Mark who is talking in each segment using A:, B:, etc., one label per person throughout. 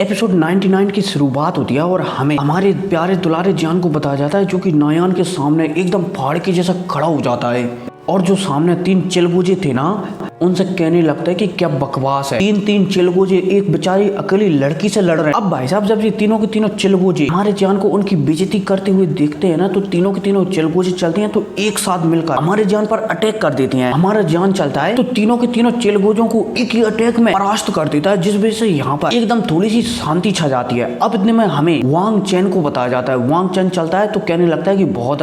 A: Episode 99 की शुरुआत होती है और हमें हमारे प्यारे दुलारे जान को बताया जाता है, जो कि नायान के सामने एकदम पहाड़ के जैसा खड़ा हो जाता है। और जो सामने तीन चिलगोजे थे ना, उनसे कहने लगता है कि क्या बकवास है, तीन चिलगोजे एक बेचारी अकेली लड़की से लड़ रहे हैं। अब भाई साहब, जब ये तीनों के तीनों चिलगोजे हमारे जान को उनकी बेइज्जती करते हुए देखते हैं ना, तो तीनों के तीनों चिलगोजे चलते हैं तो एक साथ मिलकर हमारे जान पर अटैक कर देते हैं। हमारा जान चलता है तो तीनों के तीनों चिलगोजों को एक ही अटैक में परास्त कर देता है, जिस वजह से यहाँ पर एकदम थोड़ी सी शांति छा जाती है। अब इतने में हमें वांग चैन को बताया जाता है। वांग चैन चलता है तो कहने लगता है कि बहुत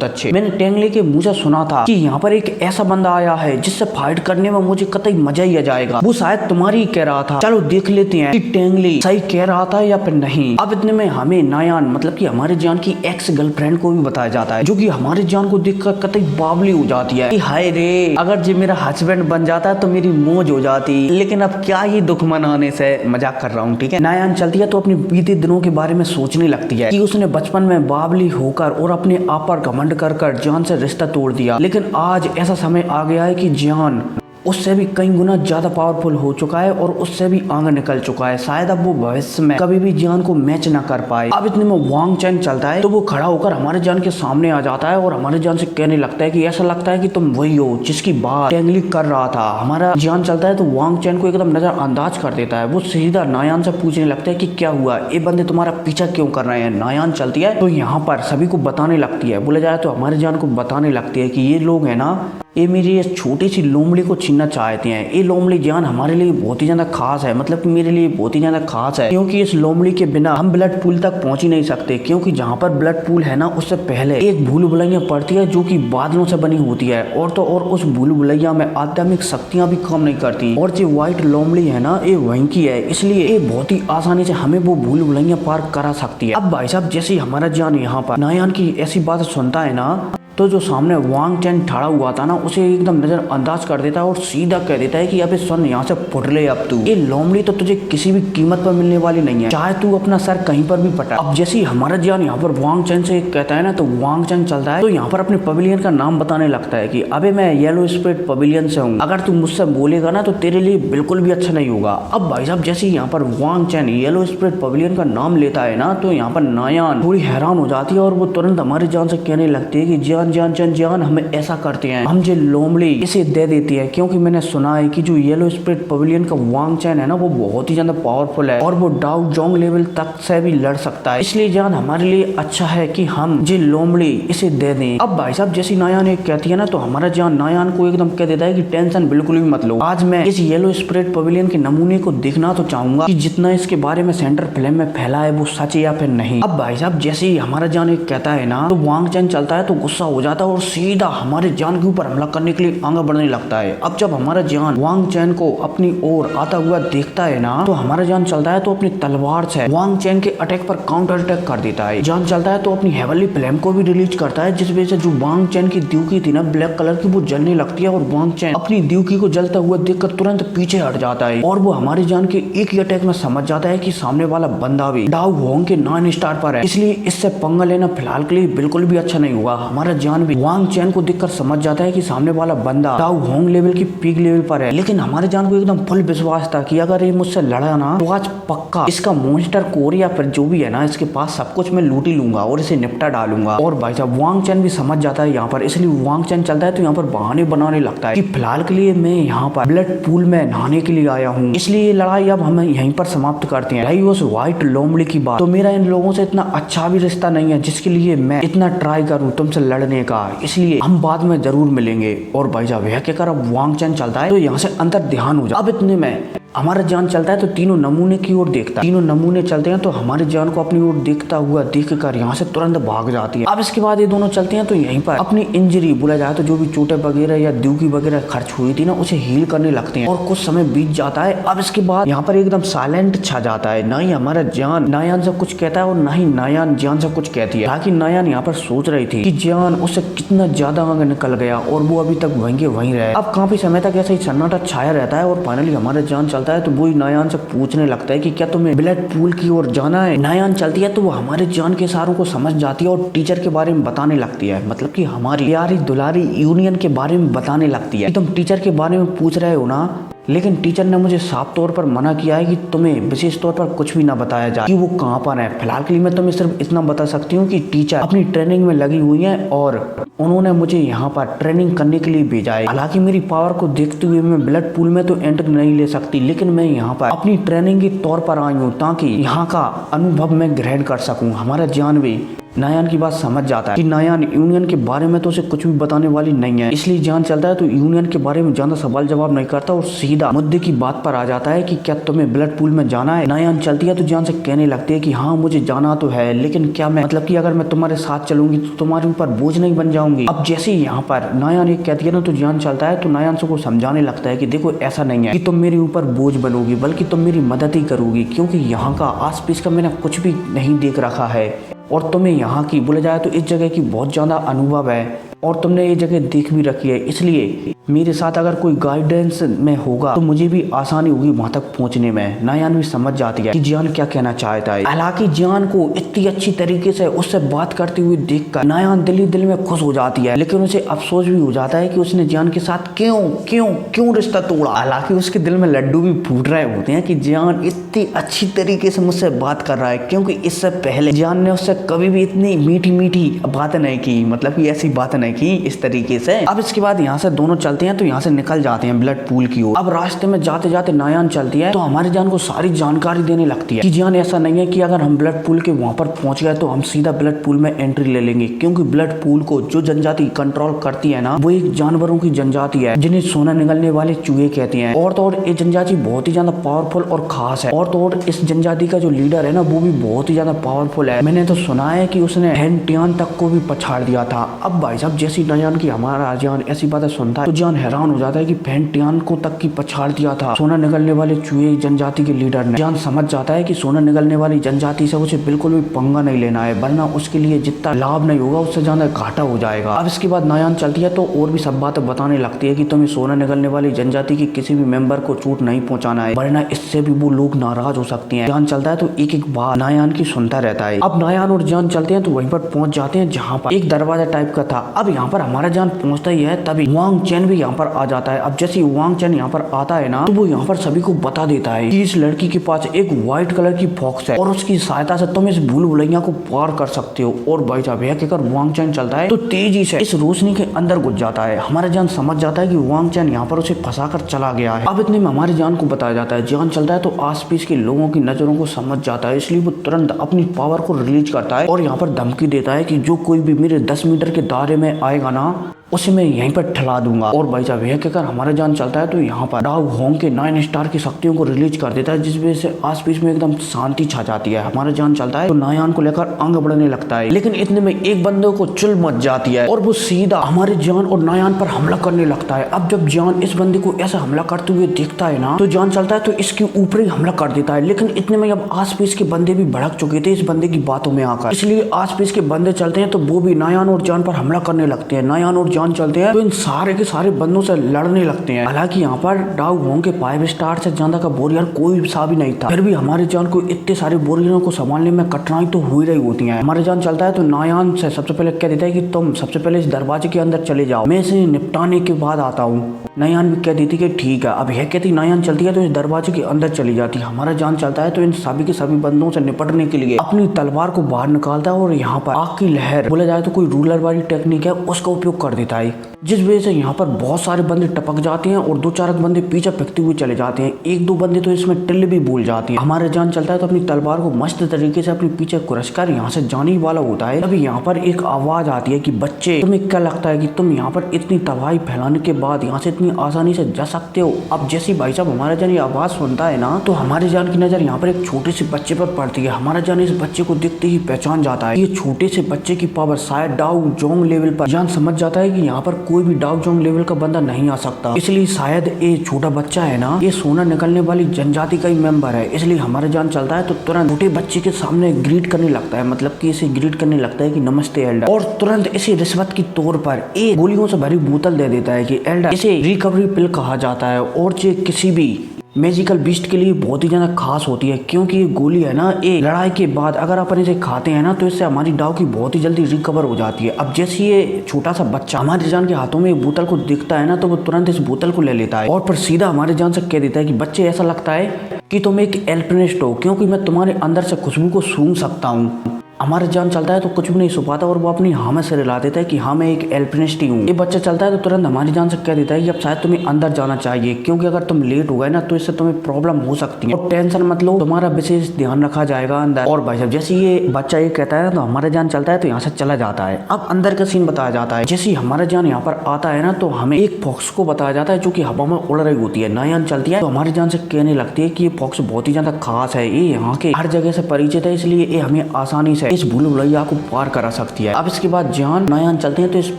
A: अच्छे, मैंने टेंगले के मुंह से सुना था कि यहाँ पर एक ऐसा बंदा आया है जिससे फाइट करने में मुझे कतई मजा ही आ जाएगा। वो शायद तुम्हारी ही कह रहा था, चलो देख लेते हैं कि टेंगली सही कह रहा था या फिर नहीं। अब इतने में हमें नायान मतलब कि हमारे जान की एक्स गर्लफ्रेंड को भी बताया जाता है, जो कि हमारे जान को देखकर कतई बावली हो जाती है कि हाय रे, अगर जो मेरा हस्बैंड बन जाता है तो मेरी मौज हो जाती, लेकिन अब क्या ही दुख मनाने से। मजाक कर रहा हूँ, ठीक है। नायान चलती है तो अपने बीते दिनों के बारे में सोचने लगती है कि उसने बचपन में बावली होकर और अपने आप पर घमंड कर जान से रिश्ता तोड़ दिया, लेकिन आज ऐसा समय आ गया है कि जान उससे भी कई गुना ज्यादा पावरफुल हो चुका है और उससे भी आगे निकल चुका है। शायद अब वो भविष्य में कभी भी जान को मैच ना कर पाए। अब इतने में वांग चैन चलता है तो वो खड़ा होकर हमारे जान के सामने आ जाता है और हमारे जान से कहने लगता है कि ऐसा लगता है कि तुम वही हो जिसकी बात टेंगली कर रहा था। हमारा जान चलता है तो वांग चैन को एकदम नजरअंदाज कर देता है। वो सीधा नायान से पूछने लगता है कि क्या हुआ, ये बंदे तुम्हारा पीछा क्यों कर रहे हैं। नायान चलती है तो यहाँ पर सभी को बताने लगती है, बोला जाए तो हमारे जान को बताने लगती है कि ये लोग है ना, ये मेरी ये छोटी सी लोमड़ी को छीनना चाहते हैं। ये लोमड़ी जान हमारे लिए बहुत ही ज्यादा खास है, मतलब कि मेरे लिए बहुत ही ज्यादा खास है, क्योंकि इस लोमड़ी के बिना हम ब्लड पूल तक पहुंच ही नहीं सकते। क्योंकि जहाँ पर ब्लड पूल है ना, उससे पहले एक भूल भुलैया पड़ती है जो कि बादलों से बनी होती है, और तो और उस भूल भुलैया में आध्यात्मिक शक्तियां भी काम नहीं करती। और जो व्हाइट लोमड़ी है ना, ये वहीं की है, इसलिए ये बहुत ही आसानी से हमें वो भूल भुलैया पार करा सकती है। अब भाई साहब, जैसे हमारा जान यहाँ पर नायान की ऐसी बात सुनता है ना, तो जो सामने वांग चैन खड़ा हुआ था ना, उसे एकदम नजरअंदाज कर देता है और सीधा कह देता है कि अबे सुन, यहाँ से फुट ले अब तू, ये लोमड़ी तो तुझे किसी भी कीमत पर मिलने वाली नहीं है, चाहे तू अपना सर कहीं पर भी पटा। अब जैसे ही हमारा जान यहाँ पर वांग चैन से कहता है ना, तो वांग चैन चलता है तो यहाँ पर अपने पवेलियन का नाम बताने लगता है कि अबे मैं येलो स्पिरिट पवेलियन से हूँ, अगर तू मुझसे बोलेगा ना तो तेरे लिए बिल्कुल भी अच्छा नहीं होगा। अब भाई साहब, जैसे ही यहाँ पर वांग चैन येलो स्पिरिट पवेलियन का नाम लेता है ना, तो यहाँ पर नायान थोड़ी हैरान हो जाती है और वो तुरंत हमारे जान से कहने लगती है कि जान जान जान जान, हमें ऐसा करते हैं, हम जो लोमड़ी इसे दे देती है, क्योंकि मैंने सुना है कि जो येलो स्पिरिट पवेलियन का वांग चैन है ना, वो बहुत ही ज्यादा पावरफुल है और वो डाउ जोंग लेवल तक से भी लड़ सकता है। इसलिए जान हमारे लिए अच्छा है कि हम जो लोमड़ी इसे दे दें। अब भाई साहब, जैसी नायान एक कहती है ना, तो हमारा जान नायान को एकदम कह देता है कि टेंशन बिल्कुल भी मत लो, आज मैं इस येलो स्पिरिट पवेलियन के नमूने को देखना तो चाहूंगा कि जितना इसके बारे में सेंटर फिल्म में फैला है वो सच है या फिर नहीं। अब भाई साहब, जैसे ही हमारा जान एक कहता है ना, तो वांग चैन चलता है तो गुस्सा हो जाता है और सीधा हमारे जान के ऊपर हमला करने के लिए आगे बढ़ने लगता है। अब जब हमारा जान वांग चैन को अपनी ओर आता हुआ देखता है ना, तो हमारा जान चलता है तो अपनी तलवार से वांग चैन के अटैक पर काउंटर अटैक कर देता है। जान चलता है तो अपनी हेवनली फ्लेम को भी रिलीज करता है, जिस वजह से जो वांग चैन की ड्यूकी थी ना ब्लैक कलर की, वो जलने लगती है और वांग चैन अपनी ड्यूकी को जलता हुआ देखकर तुरंत पीछे हट जाता है और वो हमारे जान के एक ही अटैक में समझ जाता है कि सामने वाला बंदा भी डाउ होंग के 9 स्टार पर है, इसलिए इससे पंगा लेना फिलहाल के लिए बिल्कुल भी अच्छा नहीं होगा। हमारा जान भी वांग चैन को देखकर समझ जाता है कि सामने वाला बंदा डाउ होंग लेवल की पीक लेवल पर है, लेकिन हमारे जान को एकदम फुल विश्वास था कि अगर ये मुझसे लड़ा ना, तो आज पक्का इसका मॉन्स्टर कोर या फिर जो भी है ना, इसके पास सब कुछ मैं लूट ही लूंगा और इसे निपटा डालूंगा। और भाई साहब, वांग चैन भी समझ जाता है यहाँ पर, इसलिए वांग चैन चलता है तो यहाँ पर बहाने बनाने लगता है कि फिलहाल के लिए मैं यहाँ पर ब्लड पूल में नहाने के लिए आया हूँ, इसलिए ये लड़ाई अब हम यहीं पर समाप्त करते हैं। रही उस व्हाइट लोमड़ी की बात, तो मेरा इन लोगों से इतना अच्छा भी रिश्ता नहीं है जिसके लिए मैं इतना ट्राई करूँ तुमसे लड़ने का, इसलिए हम बाद में जरूर मिलेंगे। और भाई साहब, यह कहकर अब वांग चैन चलता है तो यहाँ से अंतर ध्यान हो जाए। अब इतने में हमारा जान चलता है तो तीनों नमूने की ओर देखता है, तीनों नमूने चलते हैं तो हमारे जान को अपनी ओर देखता हुआ देखकर यहाँ से तुरंत भाग जाती है। अब इसके बाद ये दोनों चलते हैं तो यहीं पर अपनी इंजरी, बोला जाए तो जो भी चोटें वगैरह या ड्यूकी वगैरह खर्च हुई थी ना, उसे हील करने लगते हैं और कुछ समय बीत जाता है। अब इसके बाद यहाँ पर एकदम साइलेंट छा जाता है, ना ही हमारा जान नायान से कुछ कहता है और ना ही नायान जान से कुछ कहती है, ताकि नायान यहाँ पर सोच रही थी कि जान उससे कितना ज्यादा आगे निकल गया और वो अभी तक वहीं रहे। अब काफी समय तक ऐसा ही सन्नाटा छाया रहता है और फाइनली हमारा जान चलता है तो वो नायान से पूछने लगता है कि क्या तुम्हें ब्लड पूल की ओर जाना है। नायान चलती है तो वो हमारे जान के इशारों को समझ जाती है और टीचर के बारे में बताने लगती है, मतलब कि हमारी प्यारी दुलारी यूनियन के बारे में बताने लगती है। तुम टीचर के बारे में पूछ रहे हो ना, लेकिन टीचर ने मुझे साफ तौर पर मना किया है कि तुम्हें विशेष तौर पर कुछ भी ना बताया जाए कि वो कहाँ पर है। फिलहाल के लिए मैं तुम्हें सिर्फ इतना बता सकती हूँ कि टीचर अपनी ट्रेनिंग में लगी हुई है और उन्होंने मुझे यहाँ पर ट्रेनिंग करने के लिए भेजा है। हालांकि मेरी पावर को देखते हुए मैं ब्लड पूल में तो एंटर नहीं ले सकती, लेकिन मैं यहाँ पर अपनी ट्रेनिंग के तौर पर आई हूँ ताकि यहाँ का अनुभव मैं ग्रहण कर सकूँ। हमारा जान भी नायान की बात समझ जाता है कि नायान यूनियन के बारे में तो उसे कुछ भी बताने वाली नहीं है, इसलिए जान चलता है तो यूनियन के बारे में ज्यादा सवाल जवाब नहीं करता और सीधा मुद्दे की बात पर आ जाता है कि क्या तुम्हें ब्लड पूल में जाना है। नायान चलती है तो जान से कहने लगती है कि हाँ मुझे जाना तो है, लेकिन क्या मैं मतलब कि अगर मैं तुम्हारे साथ चलूंगी तो तुम्हारे ऊपर बोझ नहीं बन जाऊंगी। अब जैसे ही यहाँ पर नायान एक कहती है ना तो जान चलता है तो नायान से को समझाने लगता है कि देखो ऐसा नहीं है कि तुम मेरे ऊपर बोझ बनोगी, बल्कि तुम मेरी मदद ही करोगी, क्योंकि यहाँ का आस पास का मैंने कुछ भी नहीं देख रखा है और तुम्हें यहाँ की बोले जाए तो इस जगह की बहुत ज़्यादा अनुभव है और तुमने ये जगह देख भी रखी है, इसलिए मेरे साथ अगर कोई गाइडेंस में होगा तो मुझे भी आसानी होगी वहां तक पहुंचने में। नायान भी समझ जाती है कि जान क्या कहना चाहता है। हालांकि जान को इतनी अच्छी तरीके से उससे बात करते हुए देखकर नायान दिल ही दिल में खुश हो जाती है, लेकिन उसे अफसोस भी हो जाता है कि उसने जान के साथ क्यों क्यों क्यों रिश्ता तोड़ा। हालांकि उसके दिल में लड्डू भी फूट रहे होते हैं कि जान इतनी अच्छी तरीके से मुझसे बात कर रहा है, क्योंकि इससे पहले जान ने उससे कभी भी इतनी मीठी मीठी बातें नहीं की, मतलब कि ऐसी बातें नहीं की इस तरीके से। अब इसके बाद यहाँ से दोनों चलते हैं तो यहाँ से निकल जाते हैं ब्लड पूल की ओर। अब रास्ते में जाते जाते नायान चलती है तो हमारे जान को सारी जानकारी देने लगती है कि जान ऐसा नहीं है कि अगर हम ब्लड पूल के वहां पर पहुंच गए तो हम सीधा ब्लड पूल में एंट्री ले लेंगे, क्योंकि ब्लड पूल को जो जनजाति कंट्रोल करती है ना वो एक जानवरों की जनजाति है जिन्हें सोना निगलने वाले चूहे कहते हैं। और तो और ये जनजाति बहुत ही ज्यादा पावरफुल और खास है। और तो और इस जनजाति का जो लीडर है ना वो भी बहुत ही ज्यादा पावरफुल है। मैंने तो सुना है कि उसने हेन टियान तक को भी पछाड़ दिया था। अब भाई साहब जैसी नायान की हमारा जान ऐसी बातें सुनता है तो जान हैरान हो जाता है कि फेंटियान को तक की पछाड़ दिया था सोना निगलने वाले चूहे जनजाति के लीडर ने। जान समझ जाता है कि सोना निगलने वाली जनजाति से उसे बिल्कुल भी पंगा नहीं लेना है, वरना उसके लिए जितना लाभ नहीं होगा उससे ज्यादा घाटा हो जाएगा। अब इसके बाद नायान चलती है तो और भी सब बातें बताने लगती है कि तुम्हें सोना निगलने वाली जनजाति के किसी भी मेंबर को चोट नहीं पहुंचाना है, वरना इससे भी वो लोग नाराज हो सकते हैं। जान चलता है तो एक एक बात नायान की सुनता रहता है। अब नायान और जान चलते हैं तो वहीं पर पहुंच जाते हैं जहाँ पर एक दरवाजा टाइप का था। अब यहाँ पर हमारा जान पहुंचता ही है तभी वांग चैन भी यहाँ पर आ जाता है। अब जैसे वांग चैन यहाँ पर आता है ना तो वो यहाँ पर सभी को बता देता है कि इस लड़की के पास एक व्हाइट कलर की फॉक्स है और उसकी सहायता से तुम इस भूल भुलैया को पार कर सकते हो। और भाई साहब यह कहकर वांग चैन चलता है तो तेजी से इस रोशनी के अंदर घुस जाता है। हमारा जान समझ जाता है कि वांग चैन यहाँ पर उसे फंसा कर चला गया है। अब इतने में हमारे जान को बताया जाता है। जान चलता है तो आस पास के लोगों की नजरों को समझ जाता है, इसलिए वो तुरंत अपनी पावर को रिलीज करता है और यहाँ पर धमकी देता है कि जो कोई भी मेरे 10 मीटर के दायरे में आएगा ना उसे मैं यहीं पर ठला दूंगा। और भाई साहब यह कहकर हमारा जान चलता है तो यहाँ पर डाउ होंग के 9 स्टार की शक्तियों को रिलीज कर देता है, जिस वजह से आस पास में एकदम शांति छा जाती है। हमारा जान चलता है तो नायान को लेकर आगे बढ़ने लगता है, लेकिन इतने में एक बंदे को चुल मच जाती है और वो सीधा हमारे जान और नायान पर हमला करने लगता है। अब जब जान इस बंदे को ऐसा हमला करते हुए देखता है ना तो जान चलता है तो इसके ऊपर ही हमला कर देता है। लेकिन इतने में अब आस पास के बंदे भी भड़क चुके थे इस बंदे की बातों में आकर, इसलिए आस पास के बंदे चलते हैं तो वो भी नायान और जान पर हमला करने लगते हैं। नायान और जान चलते हैं तो इन सारे के सारे बंदों से लड़ने लगते हैं। हालांकि यहाँ पर डाउ होंग के 5 स्टार से ज्यादा का वॉरियर कोई सा भी नहीं था, फिर भी हमारे जान को इतने सारे वॉरियरों को संभालने में कठिनाई तो हो ही रही होती है। हमारे जान चलता है तो नायान से सबसे पहले कह देता है कि तुम सबसे पहले इस दरवाजे के अंदर चले जाओ, मैं इसे निपटाने के बाद आता हूँ। नायान भी कह देती कि ठीक है। अब यह कहती नायान चलती है तो इस दरवाजे के अंदर चली जाती है। हमारा जान चलता है तो इन सभी के सभी बंदों से निपटने के लिए अपनी तलवार को बाहर निकालता है और यहाँ पर आग की लहर बोला जाए तो कोई रूलर वाली टेक्निक है उसका उपयोग कर देता है, जिस वजह से यहाँ पर बहुत सारे बंदे टपक जाते हैं और 2-4 बंदे पीछे फेंकते हुए चले जाते हैं। 1-2 बंदे तो इसमें टिल्ल भी भूल जाती है। हमारे जान चलता है तो अपनी तलवार को मस्त तरीके से अपने पीछे कुरसकर यहाँ से जाने वाला होता है। तभी यहाँ पर एक आवाज आती है कि बच्चे तुम्हें क्या लगता है कि तुम यहाँ पर इतनी तबाही फैलाने के बाद यहाँ से इतनी आसानी से जा सकते हो। अब जैसी भाई साहब हमारा जान ये आवाज सुनता है ना तो हमारे जान की नजर यहाँ पर एक छोटे से बच्चे पर पड़ती है। हमारा जान इस बच्चे को देखते ही पहचान जाता है, ये छोटे से बच्चे की पावर शायद डाउ जोंग लेवल पर। जान समझ जाता है कि यहाँ पर कोई भी डाउ जोंग लेवल का बंदा नहीं आ सकता, इसलिए शायद ये छोटा बच्चा है ना ये सोना निकलने वाली जनजाति का ही मेंबर है। इसलिए हमारे जान चलता है तो तुरंत छोटे बच्चे के सामने ग्रीट करने लगता है, मतलब कि इसे ग्रीट करने लगता है कि नमस्ते एल्डर, और तुरंत इसे रिश्वत की तौर पर एक गोलियों से भरी बोतल दे देता है कि एल्डर, इसे रिकवरी पिल कहा जाता है और ये किसी भी मैजिकल बीस्ट के लिए बहुत ही ज़्यादा खास होती है, क्योंकि ये गोली है ना, एक लड़ाई के बाद अगर अपन इसे खाते हैं ना तो इससे हमारी डाव की बहुत ही जल्दी रिकवर हो जाती है। अब जैसे ये छोटा सा बच्चा हमारे जान के हाथों में एक बोतल को दिखता है ना तो वो तुरंत इस बोतल को ले लेता है और फिर सीधा हमारे जान से कह देता है कि बच्चे ऐसा लगता है कि तुम एक एल्पिनिस्ट हो, क्योंकि मैं तुम्हारे अंदर से खुशबू को सूंघ सकता हूँ। हमारे जान चलता है तो कुछ भी नहीं छुपाता और वो अपनी हाँ में सिर हिला देता है कि हाँ मैं एक एल्पिनिस्ट ही हूँ। ये बच्चा चलता है तो तुरंत हमारी जान से कह देता है कि अब शायद तुम्हें अंदर जाना चाहिए, क्योंकि अगर तुम लेट हो गए ना तो इससे तुम्हें प्रॉब्लम हो सकती है और टेंशन मत लो, तुम्हारा विशेष ध्यान रखा जाएगा अंदर। और भाई साहब जैसे ये बच्चा ये कहता है तो हमारा जान चलता है तो यहाँ से चला जाता है। अब अंदर का सीन बताया जाता है। जैसे हमारा जान यहाँ पर आता है ना तो हमें एक फॉक्स को बताया जाता है जो कि हवा में उड़ रही होती है। नायान चलती है तो हमारी जान से कहने लगती है कि ये फॉक्स बहुत ही ज्यादा खास है, ये यहाँ के हर जगह से परिचित है, इसलिए ये हमें आसानी से इस भूल भुलैया को पार करा सकती है। अब इसके बाद जान नायान चलते हैं तो इस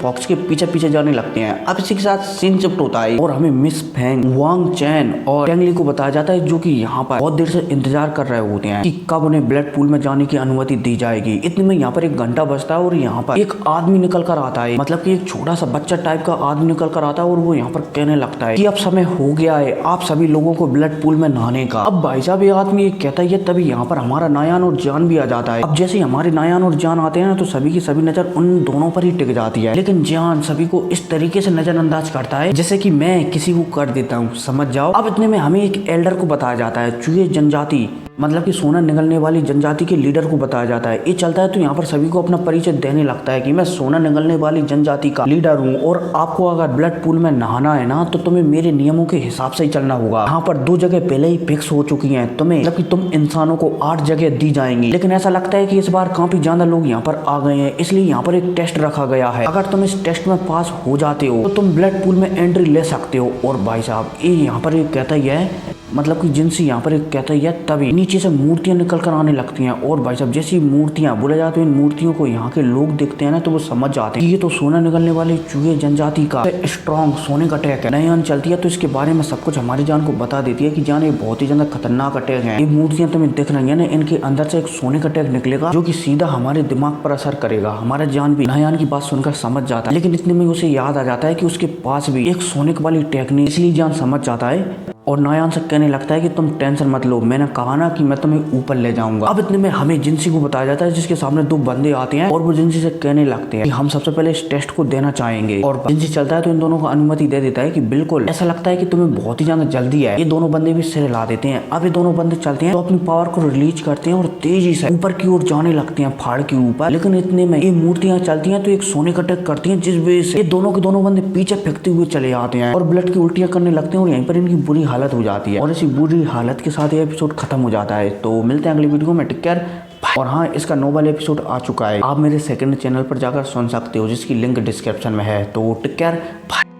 A: फॉक्स के पीछे पीछे जाने लगते हैं। अब इसी के साथ सीन शिफ्ट होता है और हमें मिस फेंग, वांग चैन और टेंगली को बताया जाता है जो कि यहाँ पर बहुत देर से इंतजार कर रहे होते हैं कि कब उन्हें ब्लड पूल में जाने की अनुमति दी जाएगी। इतने में यहाँ पर एक घंटा बजता है और यहाँ पर एक आदमी निकल कर आता है, मतलब कि एक छोटा सा बच्चा टाइप का आदमी निकल कर आता है और वो यहाँ पर कहने लगता है कि अब समय हो गया है आप सभी लोगों को ब्लड पूल में नहाने का। अब भाई साहब ये आदमी ये कहता है, तभी यहाँ पर हमारा नायान और जान भी आ जाता है। अब जैसे हमारे नायान और जान आते हैं ना तो सभी की सभी नजर उन दोनों पर ही टिक जाती है, लेकिन जान सभी को इस तरीके से नजरअंदाज करता है जैसे कि मैं किसी को कर देता हूँ, समझ जाओ। अब इतने में हमें एक एल्डर को बताया जाता है, चूहे जनजाति मतलब कि सोना निगलने वाली जनजाति के लीडर को बताया जाता है। ये चलता है तो यहाँ पर सभी को अपना परिचय देने लगता है कि मैं सोना निगलने वाली जनजाति का लीडर हूँ और आपको अगर ब्लड पूल में नहाना है ना तो तुम्हें मेरे नियमों के हिसाब से ही चलना होगा। यहाँ पर 2 जगह पहले ही फिक्स हो चुकी हैं तुम्हें, मतलब कि तुम इंसानों को 8 जगह दी जाएंगी, लेकिन ऐसा लगता है कि इस बार काफी ज्यादा लोग यहाँ पर आ गए हैं, इसलिए यहाँ पर एक टेस्ट रखा गया है। अगर तुम इस टेस्ट में पास हो जाते हो तो तुम ब्लड पूल में एंट्री ले सकते हो। और भाई साहब ये यहाँ पर एक कहता ही है, मतलब कि जिनसे यहाँ पर एक कहता है तभी नीचे से मूर्तियां निकल कर आने लगती हैं। और भाई साहब जैसी मूर्तियां बोले जाते हैं, इन मूर्तियों को यहाँ के लोग देखते हैं ना तो वो समझ जाते हैं कि ये तो सोना निकलने वाले चूहे जनजाति का स्ट्रॉन्ग सोने का अटैक है। नायान चलती है तो इसके बारे में सब कुछ हमारी जान को बता देती है कि जान ये बहुत ही ज्यादा खतरनाक अटैक है। ये मूर्तियां तुम्हें दिख रही है ना, इनके अंदर से एक सोने का अटैक निकलेगा जो कि सीधा हमारे दिमाग पर असर करेगा। हमारा जान भी नायान की बात सुनकर समझ जाता है, लेकिन इतने में उसे याद आ जाता है कि उसके पास भी एक सोने वाली टेक्निक, इसलिए जान समझ जाता है और नायान से कहने लगता है कि तुम टेंशन मत लो, मैंने कहा ना कि मैं तुम्हें ऊपर ले जाऊंगा। अब इतने में हमें जिंसी को बताया जाता है जिसके सामने 2 बंदे आते हैं और वो जिंसी से कहने लगते हैं कि हम सबसे पहले इस टेस्ट को देना चाहेंगे। और जिंसी चलता है तो इन दोनों को अनुमति दे देता है कि बिल्कुल, ऐसा लगता है कि तुम्हें बहुत ही ज्यादा जल्दी है। ये दोनों बंदे भी सिर हिला देते हैं। अब ये दोनों बंदे चलते हैं तो अपनी पावर को रिलीज करते हैं और तेजी से ऊपर की ओर जाने लगते हैं, पहाड़ के ऊपर। लेकिन इतने में ये मूर्तियां चलती हैं तो एक सोने का अटैक करती हैं, जिस वजह से ये दोनों के दोनों बंदे पीछे फेंकते हुए चले आते हैं और ब्लड की उल्टियां करने लगते हैं और यहीं पर इनकी बुरी हालत हो जाती है। और इसी बुरी हालत के साथ ये एपिसोड खत्म हो जाता है। तो मिलते हैं अगली वीडियो में, टेक केयर। और हाँ, इसका नोबल एपिसोड आ चुका है, आप मेरे सेकंड चैनल पर जाकर सुन सकते हो जिसकी लिंक डिस्क्रिप्शन में है। तो टेक केयर, बाय।